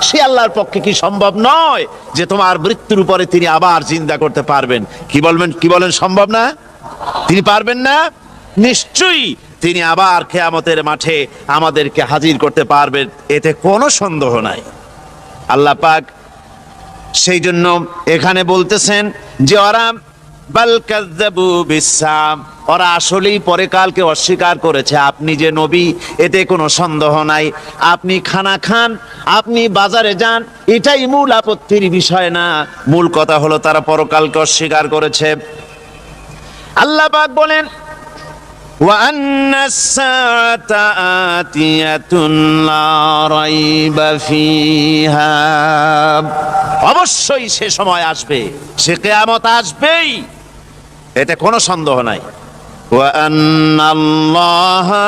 সেই আল্লাহর পক্ষে কি সম্ভব নয় যে তোমার মৃত্যুর উপরে তিনি আবার জিন্দা করতে পারবেন? কি বলেন সম্ভব না? তিনি পারবেন না? নিশ্চয়ই তিনি আবার কিয়ামতের মাঠে আমাদেরকে হাজির করতে পারবেন, এতে কোনো সন্দেহ নাই। আল্লাহ পাক সেই জন্য এখানে বলতেছেন যে ওরা বাল কাযযাবু বিসসাম, ওরা আসলেই পরকালকে অস্বীকার করেছে। আপনি যে নবী এতে কোনো সন্দেহ নাই। আপনি খানা খান, আপনি বাজারে যান, এটাই মূল আপত্তির বিষয় না। মূল কথা হলো তারা পরকালকে অস্বীকার করেছে। আল্লাহ পাক বলেন ওয়া আন্নাস সাআতা আতিয়াতুন লা রাইবা ফিহা, অবশ্যই সে সময় আসবে, সে কিয়ামত আসবেই, এতে কোনো সন্দেহ নাই। ওয়া আন্নাল্লাহা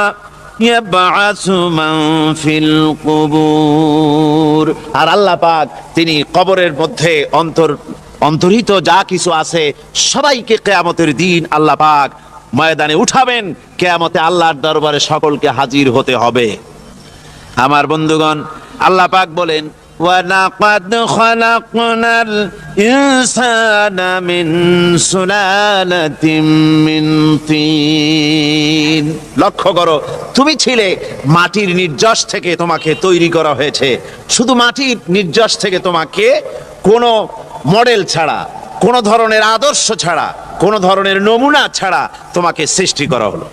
ইয়াবআসু মান ফিল কুবুর, আর আল্লাহ পাক তিনি কবরের মধ্যে অন্তর্হিত যা কিছু আছে সবাইকে কিয়ামতের দিন আল্লাহ পাক ময়দানে উঠাবেন। কিয়ামতে আল্লাহর দরবারে সকলকে হাজির হতে হবে। আমার বন্ধুগণ, আল্লাহ পাক বলেন ওয়ালাকাদ খালাকনাল ইনসানা মিন সুলালাতিন মিন তিন, লক্ষ্য করো তুমি ছিলে মাটির নির্যাস থেকে তোমাকে তৈরি করা হয়েছে। শুধু মাটির নির্যাস থেকে তোমাকে কোনো মডেল ছাড়া, কোন ধরনের আদর্শ ছাড়া, কোন ধরনের নমুনা ছাড়া তোমাকে সৃষ্টি করা হলো।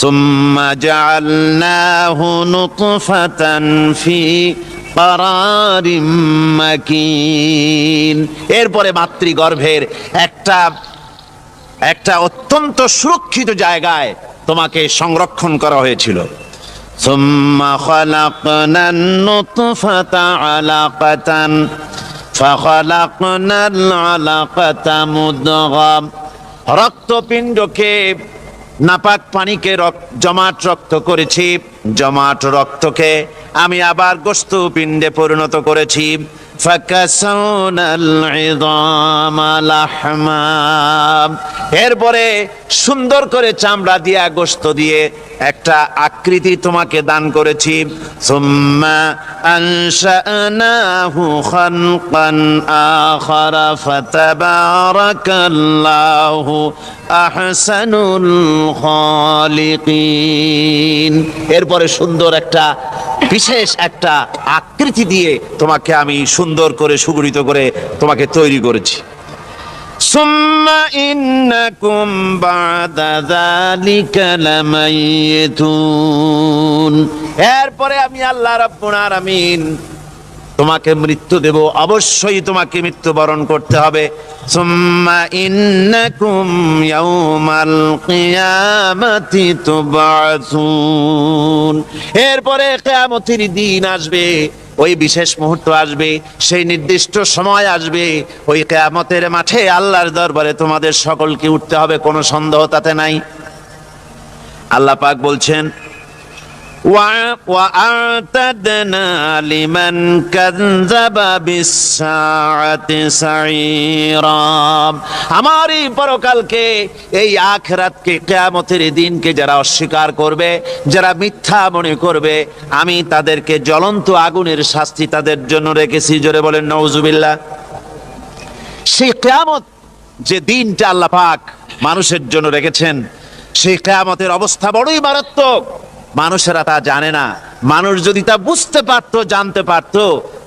সুম্মা জাআলনাহু নুতফাতান ফি কারারিম মাকিন, এরপরে মাতৃগর্ভের একটা অত্যন্ত সুরক্ষিত জায়গায় তোমাকে সংরক্ষণ করা হয়েছিল। সুম্মা খালাকনান নুতফাতা আলাকাতান ফাখালাকনাল আলাকাতা মুদগা, রক্তপিণ্ডকে নাপাক পানিকে জমাট রক্ত করেছি, জমাট রক্তকে আমি আবার গোশত পিণ্ডে পরিণত করেছি। ফাকাসাউনাল ইযামা লাহমা, এরপরে সুন্দর করে চামড়া দিয়ে গোশত দিয়ে একটা আকৃতি তোমাকে দান করেছি। সুম্মা আনশানাহু খালকান আখারা ফাতাবারাকাল্লাহু আহসানুল খালিকিন, এরপরে সুন্দর একটা বিশেষ একটা আকৃতি দিয়ে তোমাকে আমি সুন্দর করে সুগঠিত করে তোমাকে তৈরি করেছি। সুম্মা ইন্নাকুম বাদা যালিকা লামাইতুন, এরপরে আমি আল্লাহ রাব্বুল আলামিন তোমাকে মৃত্যু দেব, অবশ্যই তোমাকে মৃত্যুবরণ করতে হবে। সুম্মা ইন্নাকুম ইয়াউমাল কিয়ামাতি তুবআসুন, এরপরে কিয়ামতের দিন আসবে, ওই বিশেষ মুহূর্ত আসবে, সেই নির্দিষ্ট সময় আসবে, ওই কিয়ামতের মাঠে আল্লাহর দরবারে তোমাদের সকলকে উঠতে হবে, কোনো সন্দেহ তাতে নাই। আল্লাহ পাক বলছেন وَأَعْتَدْنَا لِمَنْ كَذَّبَ بِالسَّاعَةِ سَعِيرًا, আমার এই পরকালকে, এই আখিরাতকে, কিয়ামতের দিনকে যারা অস্বীকার করবে, যারা মিথ্যা মনে করবে, আমি তাদেরকে জ্বলন্ত আগুনের শাস্তি তাদের জন্য রেখেছি। জোরে বলেন নাউজুবিল্লাহ। সেই কিয়ামত যে দিনটা আল্লাহ পাক মানুষের জন্য রেখেছেন, সেই কিয়ামতের অবস্থা বড়ই মারাত্মক। মানুষেরা তা জানে না। মানুষ যদি তা বুঝতে পারতো, জানতে পারতো,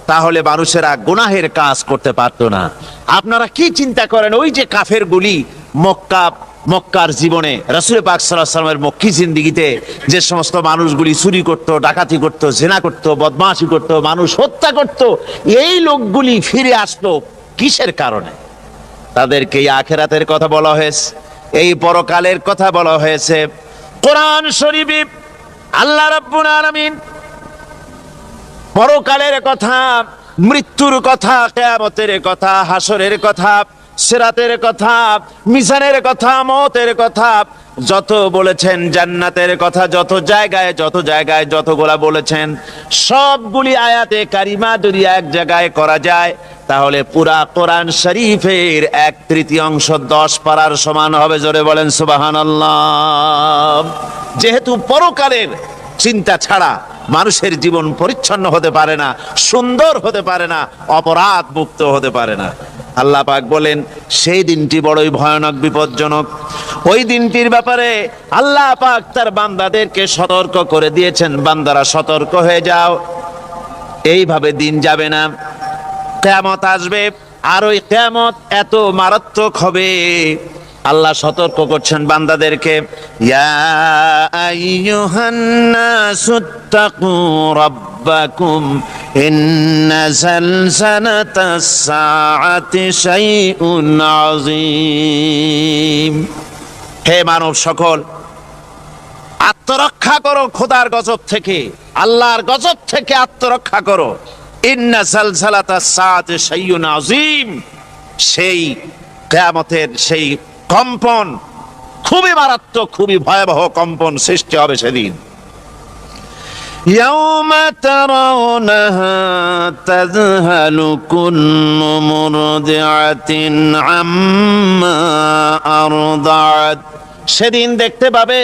তাহলে মানুষেরা গুনাহের কাজ করতে পারতো না। আপনারা কি চিন্তা করেন, ওই যে কাফেরগুলি মক্কার জীবনে, রাসূল পাক সাল্লাল্লাহু আলাইহি ওয়াসাল্লামের মক্কি জিন্দেগিতে যে সমস্ত মানুষগুলি চুরি করত, ডাকাতি করত, জিনা করত, বদমাশি করত, মানুষ হত্যা করত, এই লোকগুলি ফিরে আসতো কিসের কারণে? তাদেরকে এই আখিরাতের কথা বলা হয়েছে, এই পরকালের কথা বলা হয়েছে। কোরআন শরীফে আল্লাহ রাব্বুল আলামিন পরকালের কথা, মৃত্যুর কথা, কিয়ামতের কথা, হাসরের কথা, সিরাতের কথা, মিজানের কথা, মওতের কথা যত বলেছেন, জান্নাতের কথা যত জায়গায় যতগুলা বলেছেন, সবগুলি আয়াতে কারিমা যদি এক জায়গায় করা যায় তাহলে পুরা কোরআন শরীফের 1/3 10 পারার সমান হবে। জোরে বলেন সুবহানাল্লাহ। যেহেতু পরকালের চিন্তা ছাড়া মানুষের জীবন পরিচ্ছন্ন হতে পারে না, সুন্দর হতে পারে না, অপরাধ মুক্ত হতে পারে না। আল্লাহ পাক বলেন সেই দিনটি বড়ই ভয়ানক, বিপজ্জনক। ওই দিনটির ব্যাপারে আল্লাহ পাক তার বান্দাদেরকে সতর্ক করে দিয়েছেন, বান্দারা সতর্ক হয়ে যাও, এইভাবে দিন যাবে না, কিয়ামত আসবে। আর ওই কিয়ামত এত মারাত্মক হবে, আল্লাহ সতর্ক করছেন বান্দাদেরকে, ইয়া আইয়ুহান নাসুত্তাকু রাব্বাকুম ইন্না জালজালাতাস সাআতি শাইউন আযীম। হে মানব সকল, আত্মরক্ষা করো খোদার গজব থেকে, আল্লাহর গজব থেকে আত্মরক্ষা করো। ইন্না জালজালাতাস সাআতি শাইউন আযীম, সেই কিয়ামতের সেই কম্পন খুবই মারাত্মক, খুবই ভয়াবহ কম্পন সৃষ্টি হবে সেদিন। ইয়াউমা তারাউনাহা তাযহালু কুল্লু মুরদিআতিন আম্মা আরদাআত, সেদিন দেখতে পাবে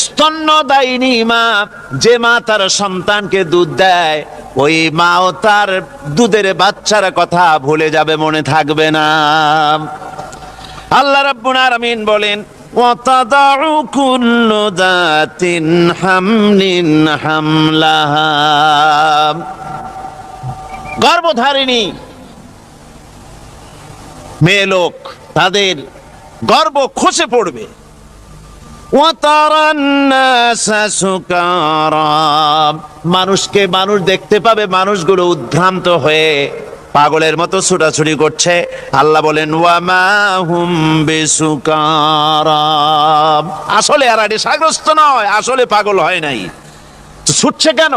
স্তন্যদায়িনী মা, যে মা তার সন্তানকে দুধ দেয়, ওই মাও তার দুধের বাচ্চার কথা ভুলে যাবে, মনে থাকবে না। আল্লাহ রাব্বুল আলামিন বলেন, ওয়াতাদাউ কুল্লু যাতিন হামলিন হামলাহা, গর্ভধারিণী মেয়ে লোক তাদের গর্ভ খসে পড়বে। ওয়াতারান নাসা সুকারা, মানুষকে মানুষ দেখতে পাবে, মানুষগুলো উদ্ভ্রান্ত হয়ে পাগলের মতো ছুটাছুটি করছে। আল্লাহ বলেন ওয়ামা হুম বিসুকারা, আসলে আর নেশাগ্রস্ত নয়, আসলে পাগল হয় নাই। তো ছুটছে কেন?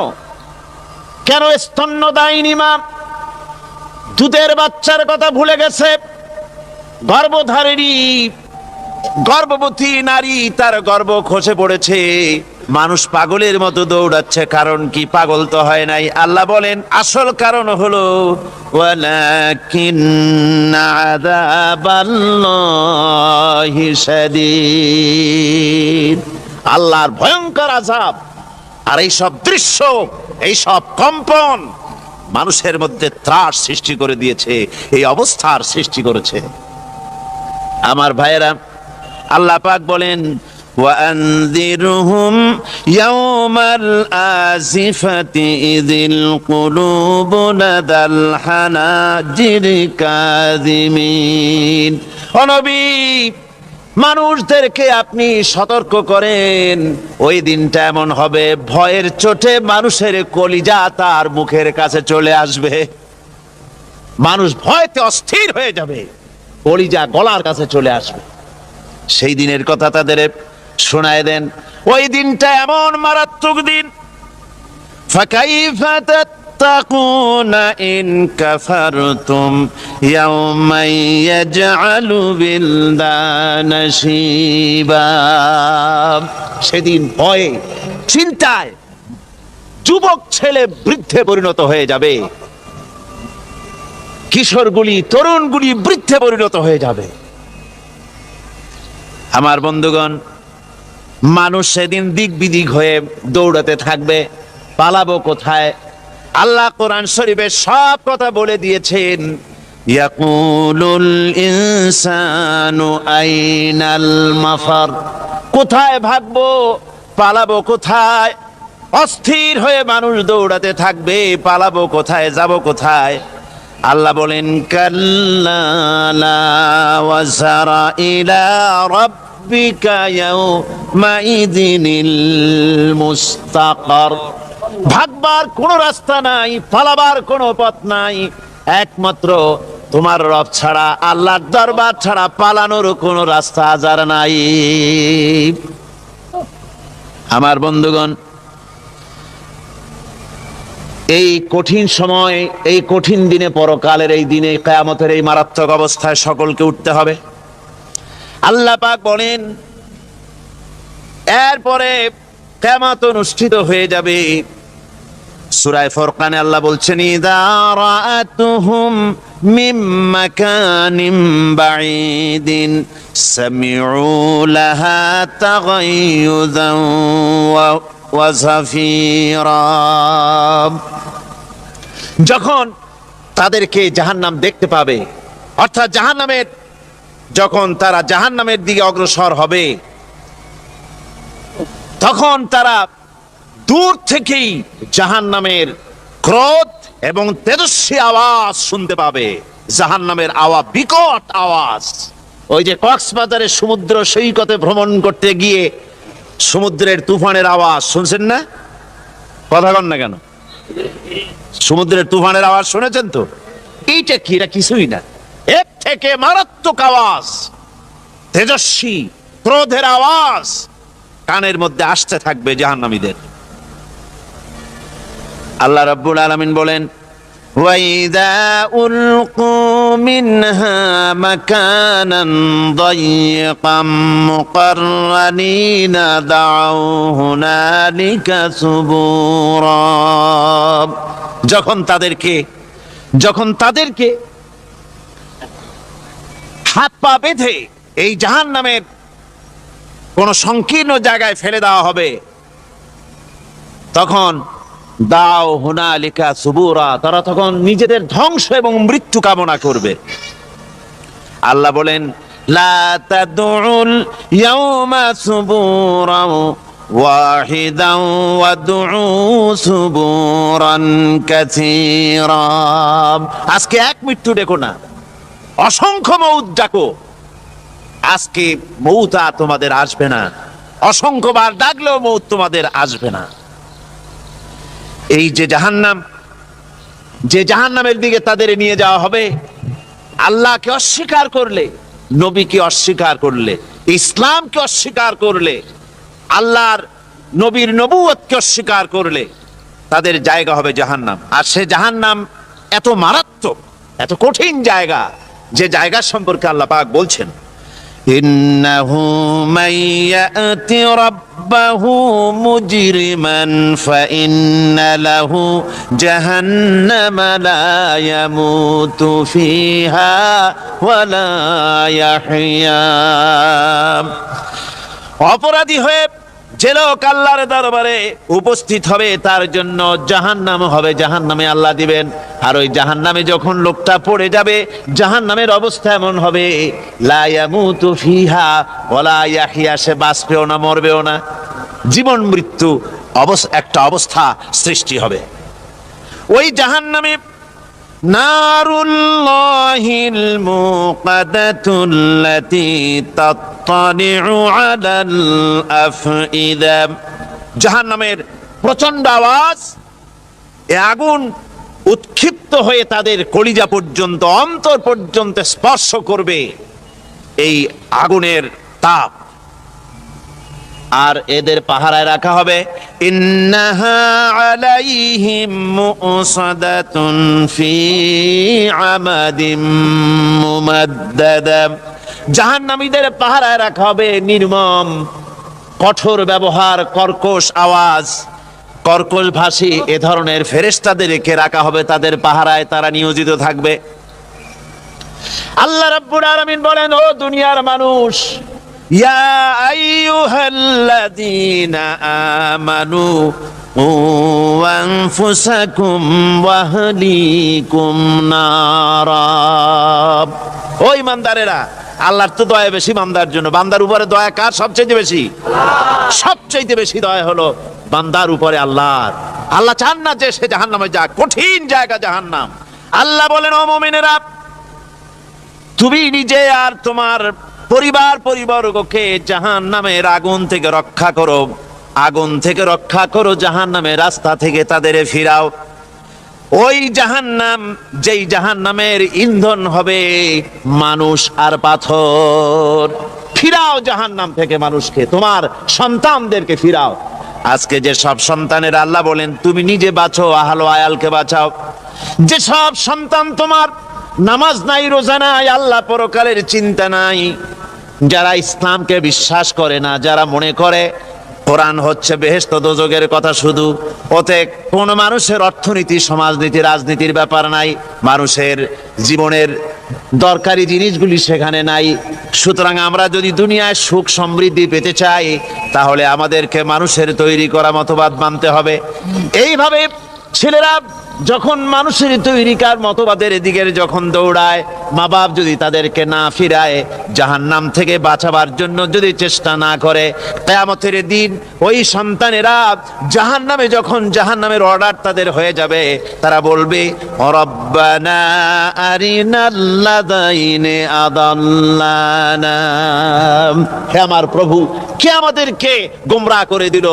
কেন? স্তন্যদায়িনী মা দুধের বাচ্চার কথা ভুলে গেছে। গর্ভধারিণী গর্ভবতী নারী, তার গর্ভ খসে পড়েছে, মানুষ পাগলের মতো দৌড়াচ্ছে। কারণ কি? পাগল তো হয় নাই। আল্লাহ বলেন আসল কারণ হলো ওয়ালাকিন্না আযাবাল্লাহি শাদীদ, আল্লাহর ভয়ঙ্কর আযাব। আর এই সব দৃশ্য, এই সব কম্পন মানুষের মধ্যে ত্রাস সৃষ্টি করে দিয়েছে, এই অবস্থার সৃষ্টি করেছে। আমার ভাইয়েরা, আল্লাহ পাক বলেন ওয়ানযিরহুম ইয়াওমাল আজিফাতি ইযিল কুলুবু লাদাল হানাজির কাযিমিন। ও নবী, মানুষদেরকে আপনি সতর্ক করেন, ওই দিনটা এমন হবে ভয়ের চোটে মানুষের কলিজা তার মুখের কাছে চলে আসবে। মানুষ ভয়তে অস্থির হয়ে যাবে, কলিজা গলার কাছে চলে আসবে। সেই দিনের কথা তাদের শোনায় দেন। ওই দিনটা এমন মারাত্মক দিন, ফাকাইফা তাত্তাকুনা ইন কাফারতুম ইয়াওমান ইয়াজআলু বিলদানা শিবা। সেদিন ভয়ে চিন্তায় যুবক ছেলে বৃদ্ধে পরিণত হয়ে যাবে, কিশোরগুলি তরুণগুলি বৃদ্ধে পরিণত হয়ে যাবে। আমার বন্ধুগণ, মানুষ সেদিন দিক বিদিক হয়ে দৌড়াতে থাকবে, পালাবো কোথায়? আল্লাহ কোরআন শরীফে সব কথা বলে দিয়েছেন। ইয়াকুলুল ইনসানু আইনাল মাফার, কোথায় ভাগবো, পালাবো কোথায়? অস্থির হয়ে মানুষ দৌড়াতে থাকবে, পালাবো কোথায়, যাব কোথায়? আল্লাহ বলেন কাল্লা লা ওয়াজারা ইলা রাব্বিকা ইয়াওমাইযিনিল মুস্তাকার, ভাগবার কোনো রাস্তা নাই, পালাবার কোনো পথ নাই, একমাত্র তোমার রব ছাড়া, আল্লাহর দরবার ছাড়া পালানোর কোনো রাস্তা আজার নাই। আমার বন্ধুগণ, এই কঠিন সময়, এই কঠিন দিনে, পরকালের এই দিনে, কিয়ামতের এই মারাত্মক অবস্থায় সকলকে উঠতে হবে। আল্লাহ পাক বলেন এরপরে কিয়ামত অনুষ্ঠিত হয়ে যাবে। সূরা ফুরকানে আল্লাহ বলছেন ইযা রাআতুহুম মিন মাকানিন বাঈদিন সামিউ লাহা তাগায়ুযান ওয়া وزفيرا যখন তাদেরকে জাহান্নাম দেখতে পাবে, অর্থাৎ জাহান্নামের যখন তারা জাহান্নামের দিকে অগ্রসর হবে, তখন তারা দূর থেকেই জাহান্নামের ক্রোধ এবং তেজস্বী আওয়াজ শুনতে পাবে। জাহান্নামের আওয়াজ, বিকট আওয়াজ। ওই যে কক্সবাজারের সমুদ্র সৈকতে ভ্রমণ করতে গিয়ে সমুদ্রের তুফানের আওয়াজ শুনছেন না? কথা কন না কেন? সমুদ্রের তুফানের আওয়াজ শুনেছেন তো? এইটা কি? এটা কিছুই না, এর থেকে মারাত্মক আওয়াজ, তেজস্বী ক্রোধের আওয়াজ কানের মধ্যে আসতে থাকবে জাহান্নামীদের। আল্লাহ রাব্বুল আলামিন বলেন, ওয়াইদা উলকু মিনহা মাকানান দায়িকাম মুকাররানিনা দাউ হুনালিকা সুবুরা। যখন তাদেরকে হাত পা বেঁধে এই জাহান্নামের কোন সংকীর্ণ জায়গায় ফেলে দেওয়া হবে, তখন দাও হুনালিকা সুবুরা, তারা তখন নিজেদের ধ্বংস এবং মৃত্যু কামনা করবে। আল্লাহ বলেন, লা তাদউল ইয়াউমা সুবুরা ওয়াহিদান ওয়াদউ সুবুরান কাসীরা। আজকে এক মৃত্যু ডেকো না, অসংখ্য মউত ডাকো। আজকে মউত আর তোমাদের আসবে না, অসংখ্যবার ডাকলেও মউত তোমাদের আসবে না। এই যে জাহান্নামের দিকে তাদের নিয়ে যাওয়া হবে, আল্লাহকে অস্বীকার করলে, নবীকে অস্বীকার করলে, ইসলামকে অস্বীকার করলে, আল্লাহর নবীর নবুয়তকে অস্বীকার করলে তাদের জায়গা হবে জাহান্নাম। আর সে জাহান্নাম এত মারাত্মক, এত কঠিন জায়গা, যে জায়গা সম্পর্কে আল্লাহ পাক বলছেন, ইন্নাহু মাইয়াতি রাব্বাহু মুজরিমান ফাইন্না লাহু জাহান্নামা লা ইয়ামুতু ফিহা ওয়া লা ইয়াহইয়া। অপরাধী হয়ে যে লোক আল্লাহর দরবারে উপস্থিত হবে, তার জন্য জাহান্নাম হবে, জাহান্নামে আল্লাহ দিবেন। আর ওই জাহান্নামে যখন লোকটা পড়ে যাবে, জাহান্নামের অবস্থা এমন হবে, লা ইয়ামুতু ফিহা ওয়া লা ইয়াহইয়া, সে বাঁচবেও না, মরবেও না, জীবন মৃত্যু একটা অবস্থা সৃষ্টি হবে। ওই জাহান্নামে নারুল্লাহিল মুকাদাতুল্লাতী তাত্তালিউ আলাল আফইদা। জাহান্নামের প্রচন্ড আওয়াজ, এ আগুন উৎক্ষিপ্ত হয়ে তাদের কলিজা পর্যন্ত, অন্তর পর্যন্ত স্পর্শ করবে এই আগুনের তাপ। আর এদের পাহারায় রাখা হবে, ইন্নাহা আলাইহিম মুসাদাতুন ফি আমাদিম মুমাদ্দাদা। জাহান্নামীদের পাহারায় রাখা হবে নির্মম, কঠোর ব্যবহার, কর্কশ আওয়াজ, কর্কশ ভাষী এ ধরনের ফেরেশতাদেরকে রাখা হবে তাদের পাহারায়, তারা নিয়োজিত থাকবে। আল্লাহ রাব্বুল আলামিন বলেন, ও দুনিয়ার মানুষ, ইয়া আইয়ুহাল্লাযীনা আমানু কু আনফুসাকুম ওয়া আহলিকুম নারা। ও ঈমানদারেরা, আল্লাহর তো দয়া বেশি বান্দার জন্য। বান্দার উপরে দয়া কার সবচেয়ে বেশি? সবচেয়ে বেশি দয়া হলো বান্দার উপরে আল্লাহর। আল্লাহ চান না যে সে জাহান্নামে যাক, কঠিন জায়গা জাহান্নাম। আল্লাহ বলেন, ও মুমিনেরা, তুমি নিজে আর তোমার পরিবারবর্গকে জাহান্নামের আগুন থেকে রক্ষা করো, আগুন থেকে রক্ষা করো, জাহান্নামের রাস্তা থেকে তাদের ফিরাও। ওই জাহান্নাম, যেই জাহান্নামের ইন্ধন হবে মানুষ আর পাথর। ফিরাও জাহান্নাম থেকে মানুষকে, তোমার সন্তানদেরকে ফিরাও। আজকে যে সব সন্তানের আল্লাহ বলেন তুমি নিজে বাঁচো, আহলো আয়ালকে বাঁচাও। যে সব সন্তান তোমার নামাজ নাই, রোজা নাই, আল্লাহ পরকালের চিন্তা নাই, যারা ইসলামকে বিশ্বাস করে না, যারা মনে করে কোরআন হচ্ছে বেহেশত দোজখের কথা শুধু, ওতে কোন মানুষের অর্থনীতি, সমাজনীতি, রাজনীতির ব্যাপার নাই, মানুষের জীবনের দরকারি জিনিসগুলি সেখানে নাই, সুতরাং আমরা যদি দুনিয়ায় সুখ সমৃদ্ধি পেতে চাই, তাহলে আমাদেরকে মানুষের তৈরি করা মতবাদ মানতে হবে। এইভাবে ছেলেরা যখন মানুষের তৈরিকার মতবাদের দিকে যখন দৌড়ায়, মা বাপ যদি তাদেরকে না ফিরায়, জাহান্নাম থেকে বাঁচাবার জন্য যদি চেষ্টা না করে, কিয়ামতের দিন ওই সন্তানেরা জাহান্নামে, যখন জাহান্নামের অর্ডার তাদের হয়ে যাবে, তারা বলবে রব্বানা আরিনাল্লাযাইনি আদাল্লানা, হে আমার প্রভু, কে আমাদেরকে গোমরাহ করে দিল,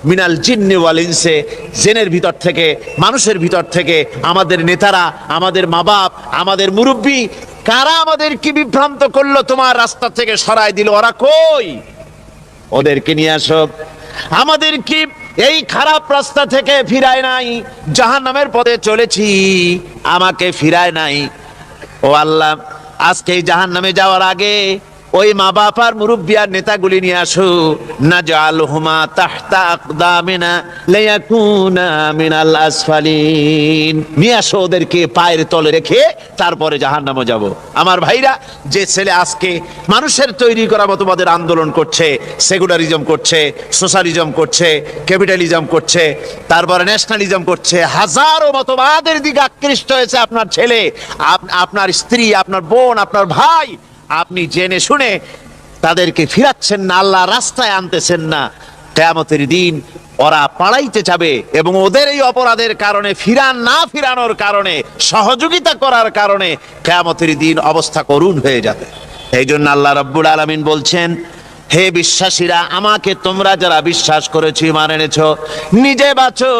মিনাল জিন্নি ওয়াল ইনসে, জিনের ভিতর থেকে, মানুষের ভিতর থেকে, আমাদের নেতারা, আমাদের মা বাপ, আমাদের মুরব্বী, কারা আমাদের কি বিভ্রান্ত করলো, তোমার রাস্তা থেকে সরাই দিল, ওরা কই? ওদেরকে নিয়ে আসো। আমাদের কি এই খারাপ রাস্তা থেকে ফিরায় নাই? জাহান্নামের পথে চলেছি, আমাকে ফিরায় নাই। ও আল্লাহ, আজকে এই জাহান্নামে যাওয়ার আগে ওই মা বাপ আর মুরব্বী আর নেতাগুলি নিয়ে আসো। নাজআলহুমা তাহতা আকদামিনা লিয়াকুনা মিনাল আসফালিন, নিয়ে আসো ওদেরকে পায়ের তলে রেখে তারপরে জাহান্নামে যাব। আমার ভাইরা, যে ছেলে আজকে মানুষের তৈরি করা মতবাদের আন্দোলন করছে, সেকুলারিজম করছে, সোশ্যালিজম করছে, ক্যাপিটালিজম করছে, তারপরে ন্যাশনালিজম করছে, হাজারো মতবাদের দিকে আকৃষ্ট হয়েছে আপনার ছেলে, আপনার স্ত্রী, আপনার বোন, আপনার ভাই, আপনি জেনে শুনে তাদেরকে ফিরাচ্ছেন না, আল্লাহ রাস্তায় আনতেছেন না। কিয়ামতের দিন ওরা পালাইতে যাবে এবং ওদের এই অপরাধের কারণে, ফিরানোর কারণে, সহযোগিতা করার কারণে কিয়ামতের দিন অবস্থা করুণ হয়ে যাবে। এই জন্য আল্লাহ রাব্বুল আলামিন বলছেন, হে বিশ্বাসীরা, আমাকে তোমরা যারা বিশ্বাস করেছো, ঈমান এনেছো, নিজে বাঁচো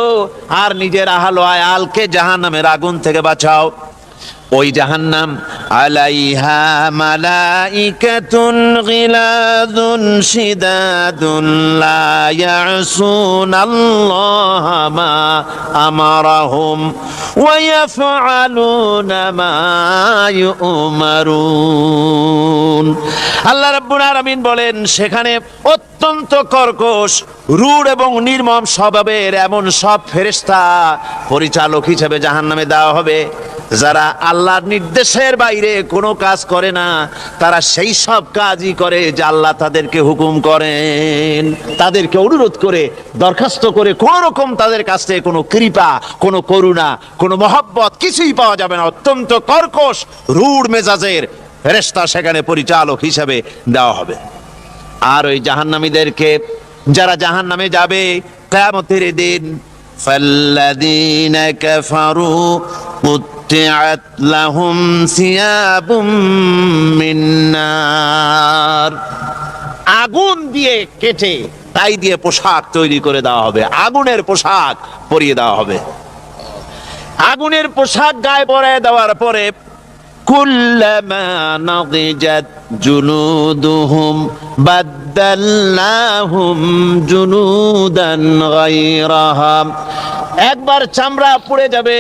আর নিজের আহল ও আয়ালকে জাহান্নামের আগুন থেকে বাঁচাও। ওই জাহান্নাম আলাইহা মালাইকাতুন গিলাযুন শিদাদুন লা ইয়াসুনাল্লাহা মা আমারাহুম ওয়া ইয়াফআলুনা মা ইউমারুন। আল্লাহ রাব্বুল আলামিন বলেন, সেখানে অত্যন্ত কর্কশ, রূঢ় এবং নির্মম স্বভাবের এমন সব ফেরেশতা পরিচালক হিসেবে জাহান্নামে দেওয়া হবে, যারা আল্লাহর নির্দেশের বাইরে কোনো কাজ করে না। তারা সেই সব কাজই করে যা আল্লাহ তাদেরকে হুকুম করেন। তাদেরকে অনুরোধ করে, দরখাস্ত করে কোন রকম তাদের কাছ থেকে কোনো কৃপা, কোনো করুণা, কোনো মহব্বত কিছুই পাওয়া যাবে না। অত্যন্ত কর্কশ, রূঢ় মেজাজের ফেরেশতা সেখানে পরিচালক হিসেবে দেওয়া হবে। আর ওই জাহান্নামীদেরকে, যারা জাহান্নামে যাবে কিয়ামতের দিন, ফাল্লাযীনা কাফারু কুত্তিআত লাহুম সিয়াবুম মিন নার, আগুন দিয়ে কেটে তাই দিয়ে পোশাক তৈরি করে দেওয়া হবে, আগুনের পোশাক পরিয়ে দেওয়া হবে। আগুনের পোশাক গায়ে পরিয়ে দেওয়ার পরে কুল্লামা নাদিজাত জুলুদুহুম বাদদালনাহুম জুলুদান গায়রাহা, একবার চামড়া পুড়ে যাবে,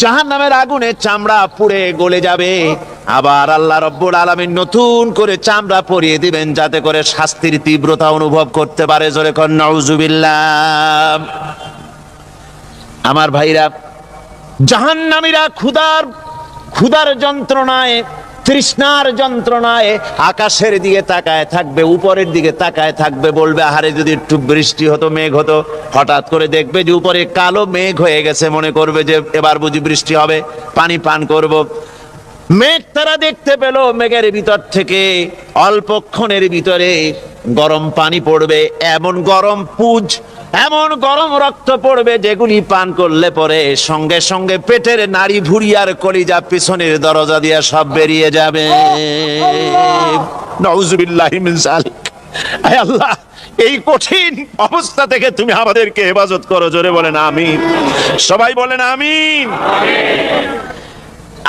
জাহান্নামের আগুনে চামড়া পুড়ে গলে যাবে, আবার আল্লাহ রাব্বুল আলামিন নতুন করে চামড়া পরিয়ে দিবেন, যাতে করে শাস্তির তীব্রতা অনুভব করতে পারে। জোরে কোন নাউজুবিল্লাহ। আমার ভাইরা, জাহান্নামীরা ক্ষুধার যন্ত্রণায়, তৃষ্ণার যন্ত্রণায় আকাশের দিকে তাকায় থাকবে, উপরের দিকে তাকায় থাকবে, বলবে, আহারে যদি একটু বৃষ্টি হতো, মেঘ হতো। হঠাৎ করে দেখবে যে উপরে কালো মেঘ হয়ে গেছে, মনে করবে যে এবার বুঝি বৃষ্টি হবে, পানি পান করব। মেঘ তারা দেখতে পেল, মেঘের ভিতর থেকে অল্পক্ষণের ভিতরে গরম পানি পড়বে, এমন গরম পুঁজ, এমন গরম রক্ত পড়বে, যেগুলি পান করলে পরে সঙ্গে সঙ্গে পেটের নাড়ি, ভুঁড়ি আর কলিজা পিছনের দরজা দিয়ে সব বেরিয়ে যাবে। নাউজুবিল্লাহি মিন যালিক। আয় আল্লাহ, এই কঠিন অবস্থা থেকে তুমি আমাদেরকে হেফাজত করো। জোরে বলেন আমিন। সবাই বলেন আমিন।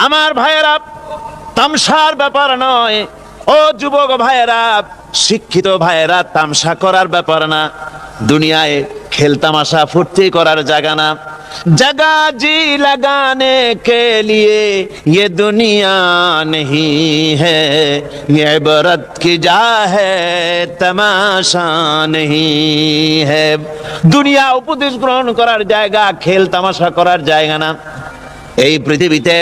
আমার ভাইয়েরা, তামসার ব্যাপার নয়। ও যুবক ভাইয়েরা, শিক্ষিত ভাইয়েরা, তামসা করার ব্যাপার না। দুনিয়ায় খেল তামাশা ফুর্তি করার জায়গা না। जगह जी लगाने के लिए ये दुनिया नहीं है, ये इबरत की जा है तमाशा नहीं है। দুনিয়া উপদেশ গ্রহণ করার জায়গা, খেল তামাশা করার জায়গা না। এই পৃথিবীতে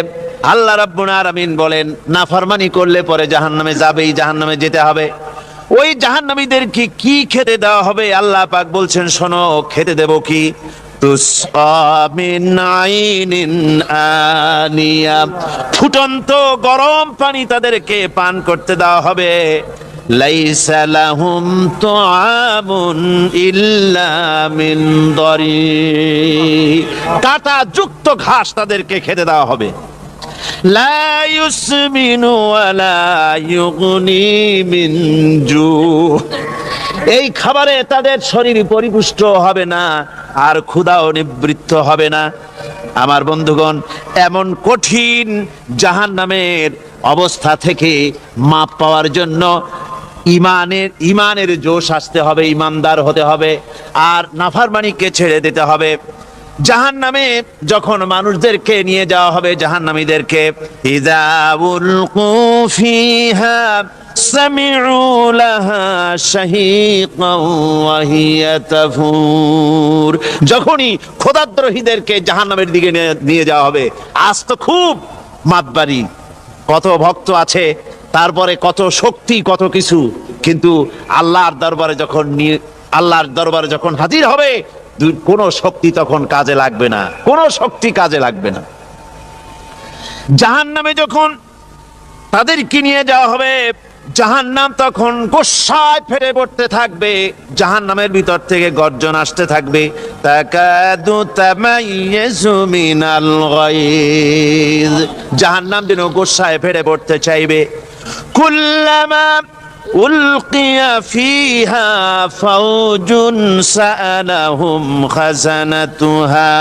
আল্লাহ রাব্বুল আলামিন বলেন নাফরমানি করলে পরে জাহান্নামে যাবেই, জাহান্নামে যেতে হবে। ওই জাহান্নামীদেরকে কি খেতে দেওয়া হবে? আল্লাহ পাক বলছেন শোনো, খেতে দেব কি? তুসকা মিন আইনিন আনিয়া, ফুটন্ত গরম পানি তাদেরকে পান করতে দেওয়া হবে। লাইসা লাহুম তুআমুন ইল্লা মিন দরি, কাঁটা যুক্ত ঘাস তাদেরকে খেতে দেওয়া হবে। লা ইউসমিনু ওয়ালা ইউগনি মিন জু, এই খাবারে তাদের শরীর পরিপুষ্ট হবে না আর ক্ষুধাও নিবৃত্ত হবে না। আমার বন্ধুগণ, এমন কঠিন জাহান্নামের অবস্থা থেকে মাপ পাওয়ার জন্য ইমানের জোশ আসতে হবে, ইমানদার হতে হবে, আর নাফরমানিকে ছেড়ে দিতে হবে। জাহান্নামে যখন মানুষদেরকে নিয়ে যাওয়া হবে, জাহান্নামীদেরকে, ইযা উলকু ফিহা সামিউ লাহা শাহীকান ওয়া হিয়া তাফুর, যখনই খোদাদ্রোহীদেরকে জাহান্নামের দিকে নিয়ে যাওয়া হবে, আজ তো খুব মাতবাড়ি, কত ভক্ত আছে, তারপরে কত শক্তি, কত কিছু, কিন্তু আল্লাহর দরবারে যখন হাজির হবে, কোন শক্তি তখন কাজে লাগবে না, কোন শক্তি কাজে লাগবে না। জাহান্নামে যখন তাদেরকে নিয়ে যাওয়া হবে, জাহান্নাম তখন গোসায় ফেটে পড়তে থাকবে, জাহান্নামের ভিতর থেকে গর্জন আসতে থাকবে, তাকাদু তামাইয়াজু মিনাল গায়জ, জাহান্নাম যেন গোসায় ফেটে পড়তে চাইবে। কুল্লামা উলকিয়া ফিহা ফাওজুন সাআলাহুম খাজানাতুহা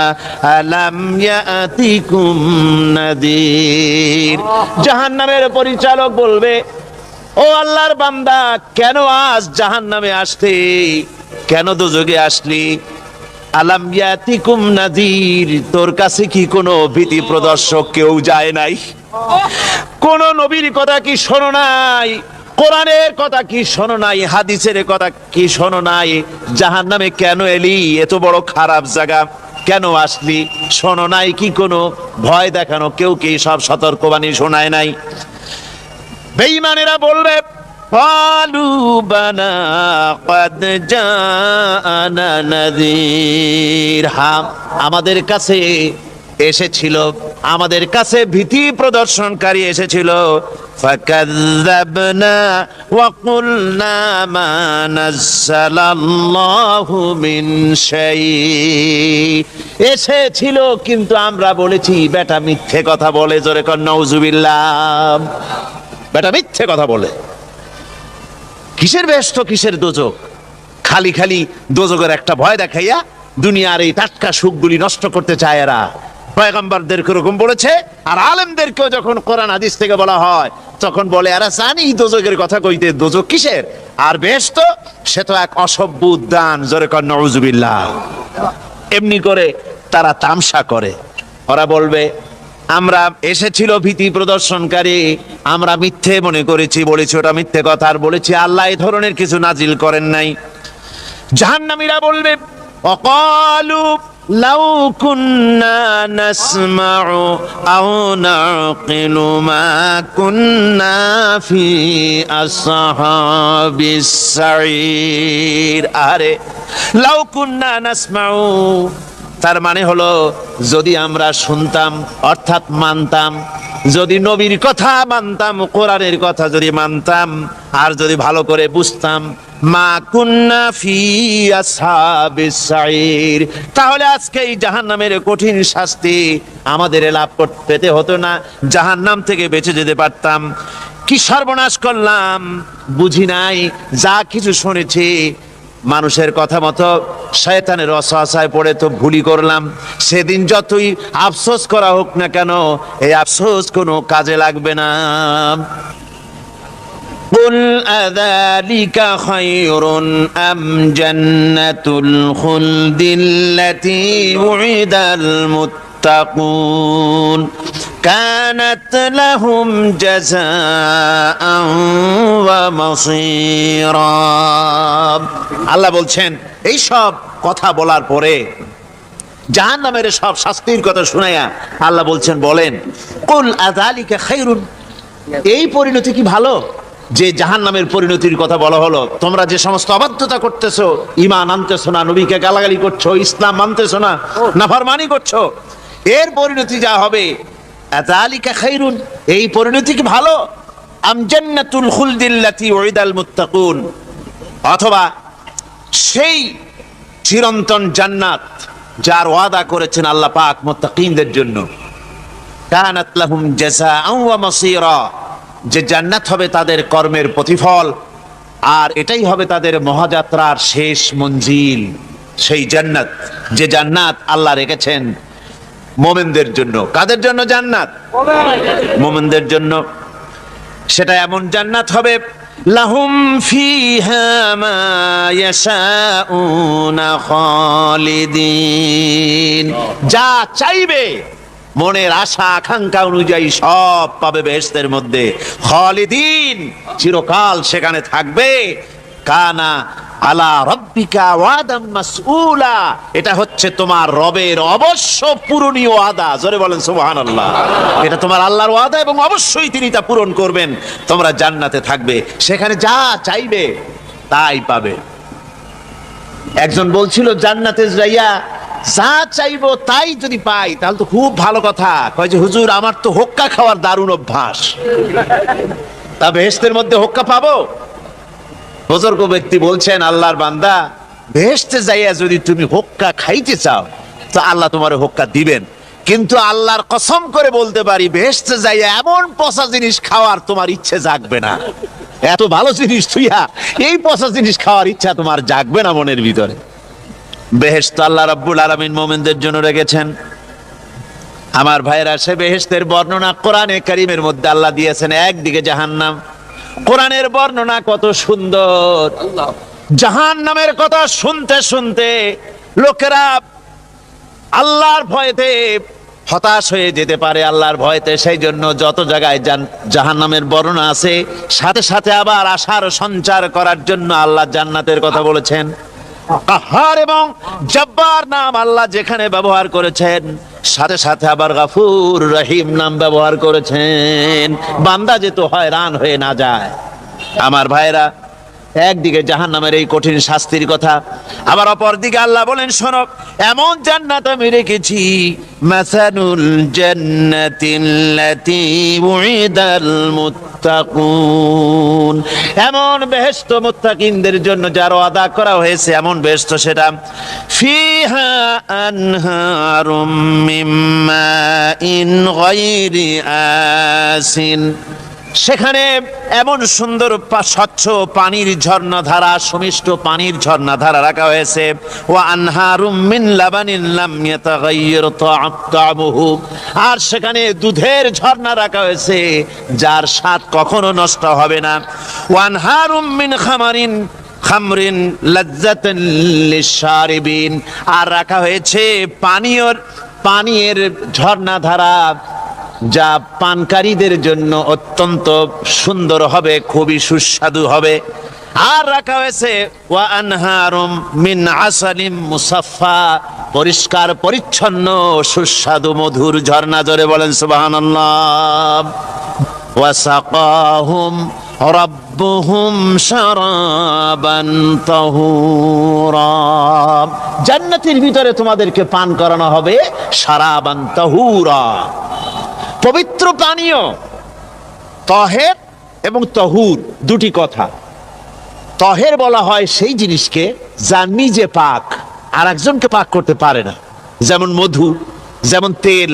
আলাম ইয়াতিকুম নাদির, জাহান্নামের পরিচালক বলবে, ও আল্লাহর বান্দা, কেন আজ জাহান্নামে আসলি, কেন দোজখে আসলি? আলাম ইয়াতিকুম নাদির, তোর কাছে কি কোনো ভীতি প্রদর্শক কেউ যায় নাই? কোন নবীর কথা কি শোনো নাই? কোরআনের কথা কি শোনো নাই? হাদিসের কথা কি শোনো নাই? জাহান্নামে কেন এলি? এত বড় খারাপ জায়গা কেন আসলি? শোনো নাই কি কোনো ভয় দেখানো কেউ কি সব সতর্কবাণী শোনায় নাই? বেঈমানেরা বলবে, ক্বালু বালা ক্বাদ জাআনা নাযীর, হ্যাঁ আমাদের কাছে এসেছিল, আমাদের কাছে ভীতি প্রদর্শনকারী এসেছিল। ফাকাযযাবনা ওয়া কুলনা মা নাযালাল্লাহু মিন শাই, এসেছিল কিন্তু আমরা বলেছি বেটা মিথ্যে কথা বলে, জোরে কর নাউযুবিল্লাহ, বেটা মিথ্যে কথা বলে। কিসের বেহেশত, কিসের দোজখ? খালি খালি দোজখের একটা ভয় দেখাইয়া দুনিয়ার এই টাটকা সুখগুলি নষ্ট করতে চায় এরা। পয়গম্বরদেরকে এরকম বলেছে, আর আলেমদেরকেও যখন কোরআন হাদিস থেকে বলা হয় তখন বলে এরা জানি দোজখের কথা কইতে, দোজখ কিসের আর বেহেশত, সে তো এক অসভ্য উদ্যান, জোরে কর নাউযুবিল্লাহ। এমনি করে তারা তামসা করে। ওরা বলবে আমরা এসেছিল ভীতি প্রদর্শনকারী, আমরা মিথ্যে মনে করেছি, বলেছি ওটা মিথ্যে কথা, আর বলেছি আল্লাহ এই ধরনের কিছু নাজিল করেন নাই। জাহান্নামীরা বলবে, ওয়াকালু লাউ কুন্না নাসমাউ আও নাকিলু মা কুন্না ফি আসহাবিস সাঈর, আরে লাউ কুন্না নাসমাউ, তার মানে হলো যদি আমরা শুনতাম অর্থাৎ মানতাম, যদি নবীর কথা মানতাম, কোরআনের কথা যদি মানতাম, আর যদি ভালো করে বুঝতাম, মা কুন্না ফি আসহাবিস সাঈর, তাহলে আজকে এই জাহান্নামের কঠিন শাস্তি আমাদের লাভ পেতে হতো না, জাহান্নাম থেকে বেঁচে যেতে পারতাম। কি সর্বনাশ করলাম, বুঝি নাই, যা কিছু শুনেছি মানুষের কথা মতো শয়তানের ওয়াসওয়াসায় পড়ে তো ভুলই করলাম। সেদিন যতই আফসোস করা হোক না কেন, এই আফসোস কোনো কাজে লাগবে না। কুল আযালিকা খায়রুন আম জান্নাতুল খুলদিল্লাতী উইদাল মুত্তাকুন কানাত লাহুম জাযাআন ওয়া মাসীরা। আল্লাহ বলছেন এই সব কথা বলার পরে জাহান্নামের সব শাস্তির কথা শুনাইয়া আল্লাহ বলছেন, বলেন কুল আযালিকা খায়রুন, এই পরিণতি কি ভালো যে জাহান্নামের পরিণতির কথা বলা হলো? তোমরা যে সমস্ত অবাধ্যতা করতেছো, ঈমান আনতেছো না, নবীকে গালাগালি করছো, ইসলাম মানতেছো না, নাফরমানি করছো, এর পরিণতি যা হবে, আযালিকা খায়রুন, এই পরিণতি কি ভালো? আম জান্নাতুল খুলদিল্লাতী উইদাল মুত্তাকুন, অথবা সেই চিরন্তন জান্নাত যার ওয়াদা করেছেন আল্লাহ পাক মুত্তাকিনদের জন্য, কানাত লাহুম জাযাআন ওয়া মাসীরা, যে জান্নাত হবে তাদের কর্মের প্রতিফল, আর এটাই হবে তাদের মহাযাত্রার শেষ মঞ্জিল। সেই জান্নাত, যে জান্নাত আল্লাহ রেখেছেন মুমিনদের জন্য। কাদের জন্য জান্নাত? মুমিনদের জন্য। সেটা এমন জান্নাত হবে, লাহুম ফিহা মা ইয়াশাউনা খালিদিন, যা চাইবে মনের আশা আকাঙ্ক্ষা অনুযায়ী সব পাবে বেহেশতের মধ্যে। খালিদিন, চিরকাল সেখানে থাকবে। কানা আলা রাব্বিকা ওয়াদাম মাসউলা, এটা হচ্ছে তোমার রবের অবশ্য পূরণীয় ওয়াদা। জোরে বলেন সুবহানাল্লাহ। এটা তোমার আল্লাহর ওয়াদা এবং অবশ্যই তিনি তা পূরণ করবেন। তোমরা জান্নাতে থাকবে, সেখানে যা চাইবে তাই পাবে। একজন বলছিল, জান্নাতে যাইয়া যা চাইবো তাই যদি পাই তাহলে তো খুব ভালো কথা। কয় যে হুজুর, আমার তো হোক্কা খাওয়ার দারুণ অভ্যাস, তা বেহেশতের মধ্যে হোক্কা পাবো? বুজুর্গ ব্যক্তি বলছেন, আল্লাহর বান্দা, বেহেশতে যাইয়া যদি তুমি হোক্কা খাইতে চাও তো আল্লাহ তোমার হোক্কা দিবেন, কিন্তু আল্লাহর কসম করে বলতে পারি, বেহেশতে যাইয়া এমন পচা জিনিস খাওয়ার তোমার ইচ্ছে জাগবে না। এত ভালো জিনিস থুইয়া এই পচা জিনিস খাওয়ার ইচ্ছা তোমার জাগবে না মনের ভিতরে। বেহেশত আল্লাহ রাব্বুল আলামিন মুমিনদের জন্য রেখেছেন। আমার ভাইরা, সে বেহেশতের বর্ণনা কোরআনে কারীমের মধ্যে আল্লাহ দিয়েছেন। একদিকে জাহান্নাম, কোরআনের বর্ণনা কত সুন্দর। জাহান্নামের কথা শুনতে শুনতে লোকেরা আল্লাহর ভয়েতে হতাশ হয়ে যেতে পারে, আল্লাহর ভয়েতে। সেই জন্য যত জায়গায় জাহান্নামের বর্ণনা আছে, সাথে সাথে আবার আশার সঞ্চার করার জন্য আল্লাহ জান্নাতের কথা বলেছেন। কাহার এবং জব্বার নাম আল্লাহ যেখানে ব্যবহার করেছেন, সাথে সাথে আবার গাফুর রহিম নাম ব্যবহার করেছেন, বান্দা যেত হয়রান হয়ে না যায়। আমার ভাইরা, একদিকে জাহান্নামের এই কঠিন শাস্তির কথা, আবার অপর দিকে আল্লাহ বলেন, শোনো, এমন জান্নাত আমি রেখেছি, মাসানুল জান্নাতিল্লাতী উইদাল মুত্তাকুন, এমন বেহেশত মুত্তাকিনদের জন্য যার ওয়াদা করা হয়েছে, এমন বেহেশত সেটা, ফিহা আনহারুম মিন মাইন গায়রি আসিন, সেখানে এমন সুন্দর স্বচ্ছ পানির ঝর্ণাধারা, সুমিষ্ট পানির ঝর্ণাধারা রাখা হয়েছে। ওয়া আনহারুম মিন লাবানিন লাম ইয়াতাগায়্যার তা'আমুহু, আর সেখানে দুধের ঝর্ণা রাখা হয়েছে যার স্বাদ কখনো নষ্ট হবে না। ওয়া আনহারুম মিন খামরিন লাজ্জাতান লিশশারিবিন, আর রাখা হয়েছে পানীয়ের ঝর্ণাধারা যা পানকারীদের জন্য অত্যন্ত সুন্দর হবে, খুবই সুস্বাদু হবে। আর রাখা হয়েছে ওয়া আনহারুম মিন আসালিম মুসাফফা, পরিষ্কার পরিচ্ছন্ন সুস্বাদু মধুর ঝর্ণা। জোরে বলেন সুবহানাল্লাহ। ওয়া সাকাহুম রাব্বুহুম শারাবান তাহুরা, জান্নাতের ভিতরে তোমাদেরকে পান করানো হবে শারাবান তাহুরা, পবিত্র পানীয়। তহের এবং তহুর দুটি কথা। তহের বলা হয় সেই জিনিসকে যা নিজে পাক আর একজনকে পাক করতে পারে না, যেমন মধু, যেমন তেল,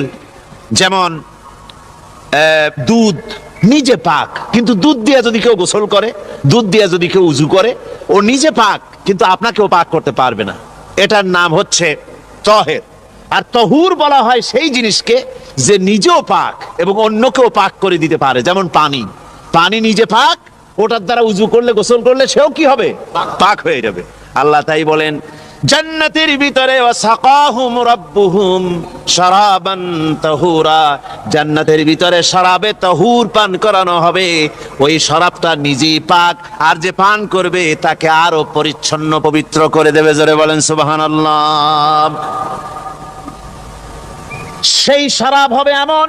যেমন দুধ নিজে পাক, কিন্তু দুধ দিয়ে যদি কেউ গোসল করে, দুধ দিয়ে যদি কেউ উজু করে, ও নিজে পাক, কিন্তু আপনাকেও পাক করতে পারবে না। এটার নাম হচ্ছে তহের। আর তহুর বলা হয় সেই জিনিসকে যে নিজেও পাক এবং অন্যকেও পাক করে দিতে পারে, যেমন পানি। পানি নিজে পাক, ওটার দ্বারা উজু করলে, গোসল করলে সেও কি হবে? পাক হয়ে যাবে। আল্লাহ তাই বলেন, জান্নাতের ভিতরে ওয়াসাকাহুম রাব্বুহুম শারাবান তাহুরা, জান্নাতের ভিতরে শরাবে তাহুর পান করানো হবে। ওই শরাবটা নিজেই পাক, আর যে পান করবে তাকে আরো পরিচ্ছন্ন পবিত্র করে দেবে। জোরে বলেন সুবহানাল্লাহ। সেই শরাব হবে এমন,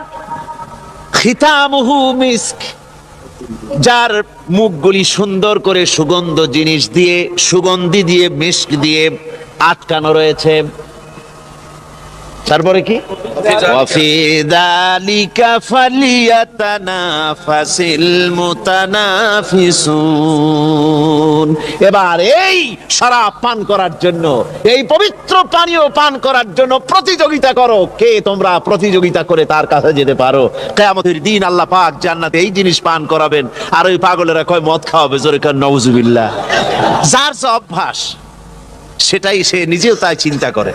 খিতামুহু মিস্ক, যার মুখগুলি সুন্দর করে সুগন্ধ জিনিস দিয়ে, সুগন্ধি দিয়ে, মিস্ক দিয়ে আটকানো রয়েছে। তারপরে কি, ওয়াফি যালিকা ফালিয়াতানাফাসিল মুতানাফিসুন। এবার এই শরাব পান করার জন্য, এই পবিত্র পানীয় পান করার জন্য প্রতিযোগিতা করো, কে তোমরা প্রতিযোগিতা করে তার কাছে যেতে পারো। কিয়ামতের দিন আল্লাহ পাক জান্নাতে এই জিনিস পান করাবেন, আর ওই পাগলেরা কয় মদ খাওয়াবে, জোরে কান নাউজুবিল্লাহ। যার যে অভ্যাস সেটাই, সে নিজেও তাই চিন্তা করে।